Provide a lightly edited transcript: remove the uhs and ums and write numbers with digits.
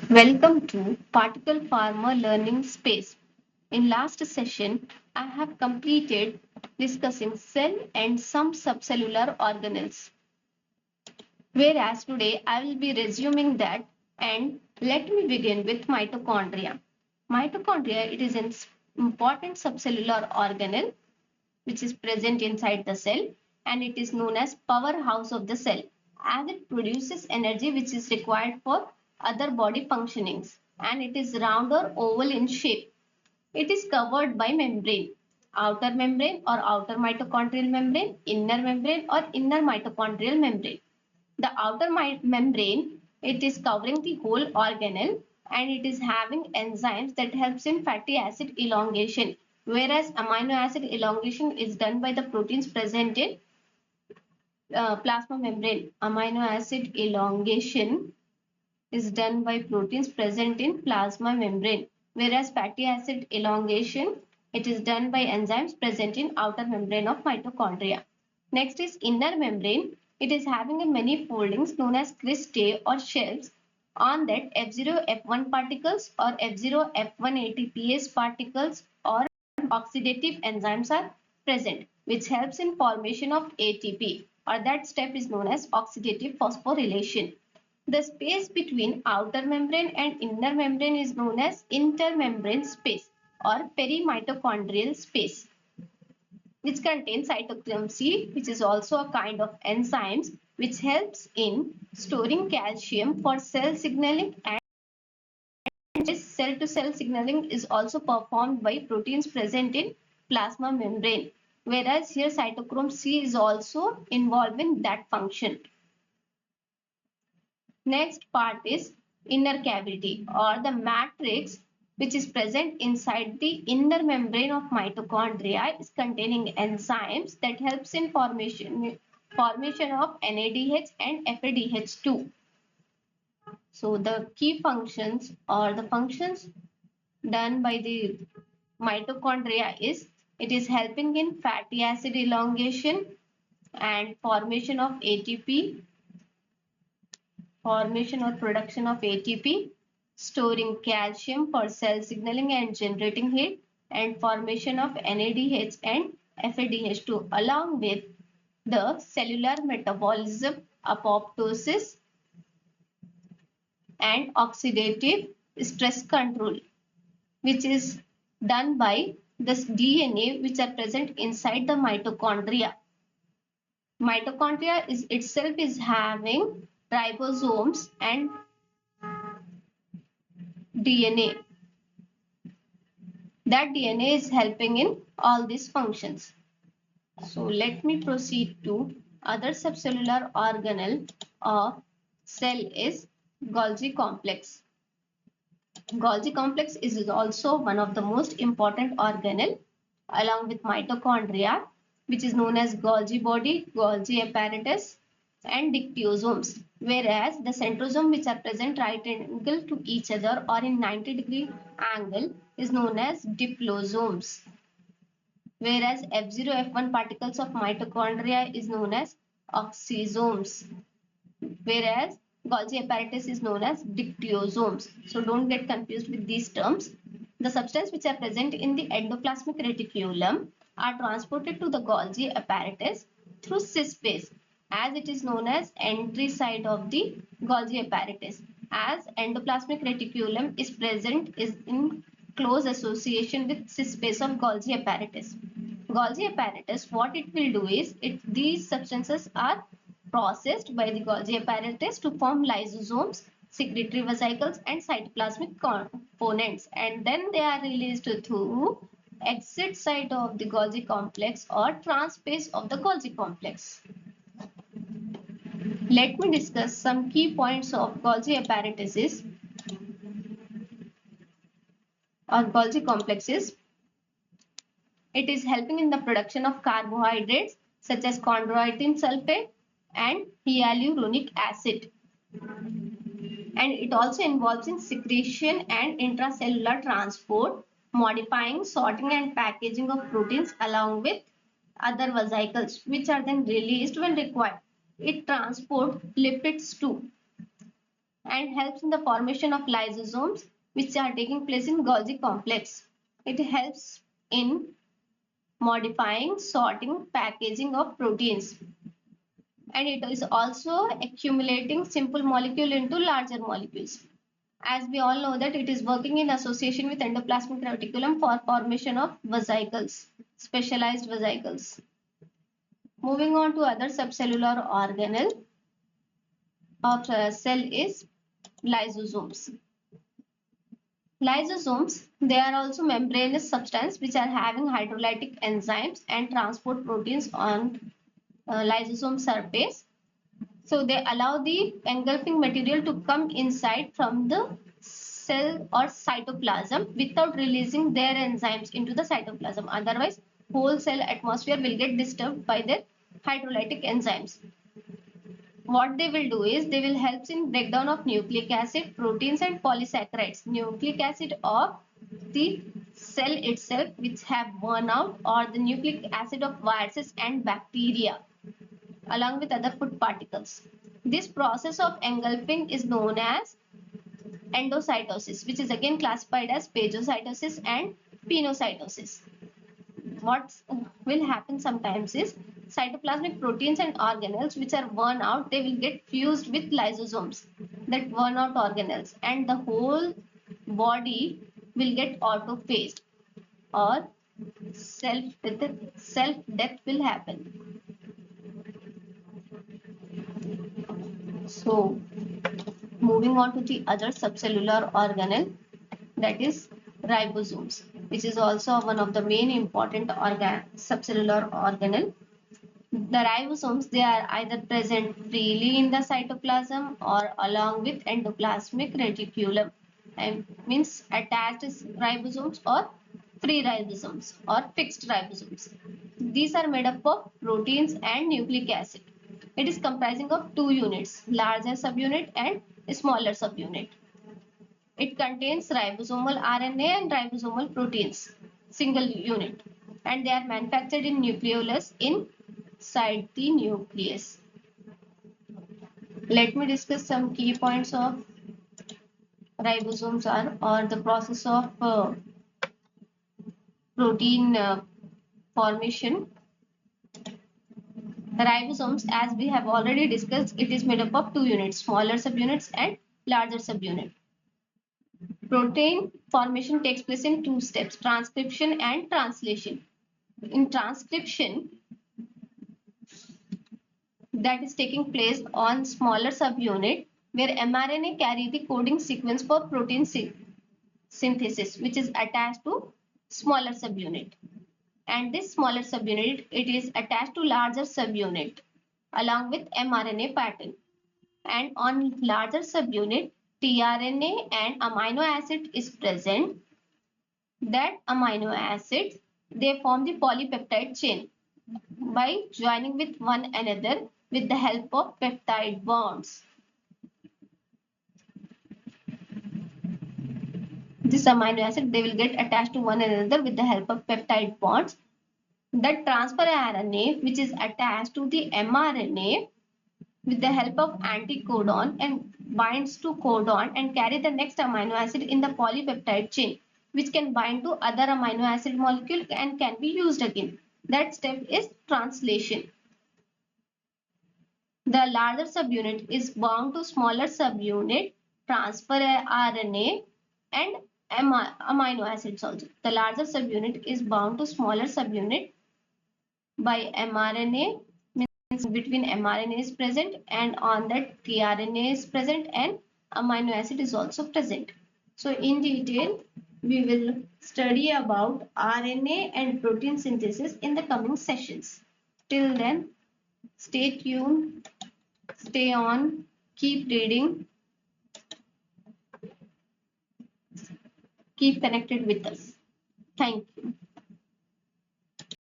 Welcome to Particle Pharma Learning Space. In last session, I have completed discussing cell and some subcellular organelles. Whereas today I will be resuming that, and let me begin with mitochondria. Mitochondria, it is an important subcellular organelle which is present inside the cell, and it is known as powerhouse of the cell as it produces energy which is required for other body functionings, and it is round or oval in shape. It is covered by membrane, outer membrane or outer mitochondrial membrane, inner membrane or inner mitochondrial membrane. The outer membrane, it is covering the whole organelle, and it is having enzymes that helps in fatty acid elongation, whereas amino acid elongation is done by the proteins present in plasma membrane. Amino acid elongation is done by proteins present in plasma membrane, whereas fatty acid elongation, it is done by enzymes present in outer membrane of mitochondria. Next is inner membrane. It is having a many foldings known as cristae or shells. On that, F0 F1 particles or F0 F1 ATPase particles or oxidative enzymes are present, which helps in formation of ATP, or that step is known as oxidative phosphorylation. The space between outer membrane and inner membrane is known as intermembrane space or perimitochondrial space, which contains cytochrome C, which is also a kind of enzymes which helps in storing calcium for cell signaling, and this cell to cell signaling is also performed by proteins present in plasma membrane, whereas here cytochrome C is also involved in that function. Next part is inner cavity or the matrix, which is present inside the inner membrane of mitochondria, is containing enzymes that helps in formation of NADH and FADH2. So the key functions or the functions done by the mitochondria is it is helping in fatty acid elongation and formation of ATP, formation or production of ATP, storing calcium for cell signaling and generating heat, and formation of NADH and FADH2, along with the cellular metabolism, apoptosis, and oxidative stress control, which is done by this DNA which are present inside the mitochondria. Mitochondria is itself is having ribosomes and DNA. That DNA is helping in all these functions. So let me proceed to other subcellular organelle of cell is Golgi complex. Golgi complex is also one of the most important organelle along with mitochondria, which is known as Golgi body, Golgi apparatus, and dictyosomes, whereas the centrosome which are present right angle to each other or in 90-degree angle is known as diplosomes, whereas F0 F1 particles of mitochondria is known as oxysomes, whereas Golgi apparatus is known as dictyosomes. So don't get confused with these terms. The substances which are present in the endoplasmic reticulum are transported to the Golgi apparatus through cis space, as it is known as entry site of the Golgi apparatus, as endoplasmic reticulum is present is in close association with cis space of Golgi apparatus. Golgi apparatus, what it will do is these substances are processed by the Golgi apparatus to form lysosomes, secretory vesicles, and cytoplasmic components, and then they are released through exit site of the Golgi complex or transspace of the Golgi complex. Let me discuss some key points of Golgi apparatuses or Golgi complexes. It is helping in the production of carbohydrates such as chondroitin sulfate and hyaluronic acid. And it also involves in secretion and intracellular transport, modifying, sorting and packaging of proteins along with other vesicles, which are then released when required. It transports lipids too. and helps in the formation of lysosomes, which are taking place in Golgi complex. It helps in modifying, sorting, packaging of proteins. And it is also accumulating simple molecule into larger molecules. As we all know that it is working in association with endoplasmic reticulum for formation of vesicles, specialized vesicles. Moving on to other subcellular organelle of cell is lysosomes. Lysosomes, they are also membranous substance which are having hydrolytic enzymes and transport proteins on lysosome surface. So they allow the engulfing material to come inside from the cell or cytoplasm without releasing their enzymes into the cytoplasm. Otherwise, whole cell atmosphere will get disturbed by their hydrolytic enzymes. What they will do is they will help in breakdown of nucleic acid, proteins and polysaccharides. Nucleic acid of the cell itself which have worn out, or the nucleic acid of viruses and bacteria along with other food particles. This process of engulfing is known as endocytosis, which is again classified as phagocytosis and pinocytosis. What will happen sometimes is cytoplasmic proteins and organelles which are worn out, they will get fused with lysosomes, that worn out organelles, and the whole body will get autophaged, or self death will happen. So moving on to the other subcellular organelle, that is ribosomes, which is also one of the main important subcellular organelle. The ribosomes, they are either present freely in the cytoplasm or along with endoplasmic reticulum, and means attached ribosomes or free ribosomes or fixed ribosomes. These are made up of proteins and nucleic acid. It is comprising of two units, larger subunit and smaller subunit. It contains ribosomal RNA and ribosomal proteins, single unit, and they are manufactured in nucleolus inside the nucleus. Let me discuss some key points of ribosomes or the process of protein formation. The ribosomes, as we have already discussed, it is made up of two units, smaller subunits and larger subunit. Protein formation takes place in two steps, transcription and translation. In transcription, that is taking place on smaller subunit, where mRNA carry the coding sequence for protein synthesis, which is attached to smaller subunit. And this smaller subunit, it is attached to larger subunit along with mRNA pattern. And on larger subunit, tRNA and amino acid is present. That amino acids, they form the polypeptide chain by joining with one another with the help of peptide bonds. This amino acid, they will get attached to one another with the help of peptide bonds. That transfer RNA, which is attached to the mRNA with the help of anticodon and binds to codon and carry the next amino acid in the polypeptide chain, which can bind to other amino acid molecule and can be used again. That step is translation. The larger subunit is bound to smaller subunit, transfer RNA and amino acids also. The larger subunit is bound to smaller subunit by mRNA, means between mRNA is present and on that tRNA is present and amino acid is also present. So in detail, we will study about RNA and protein synthesis in the coming sessions. Till then, stay tuned, stay on, keep reading, keep connected with us. Thank you.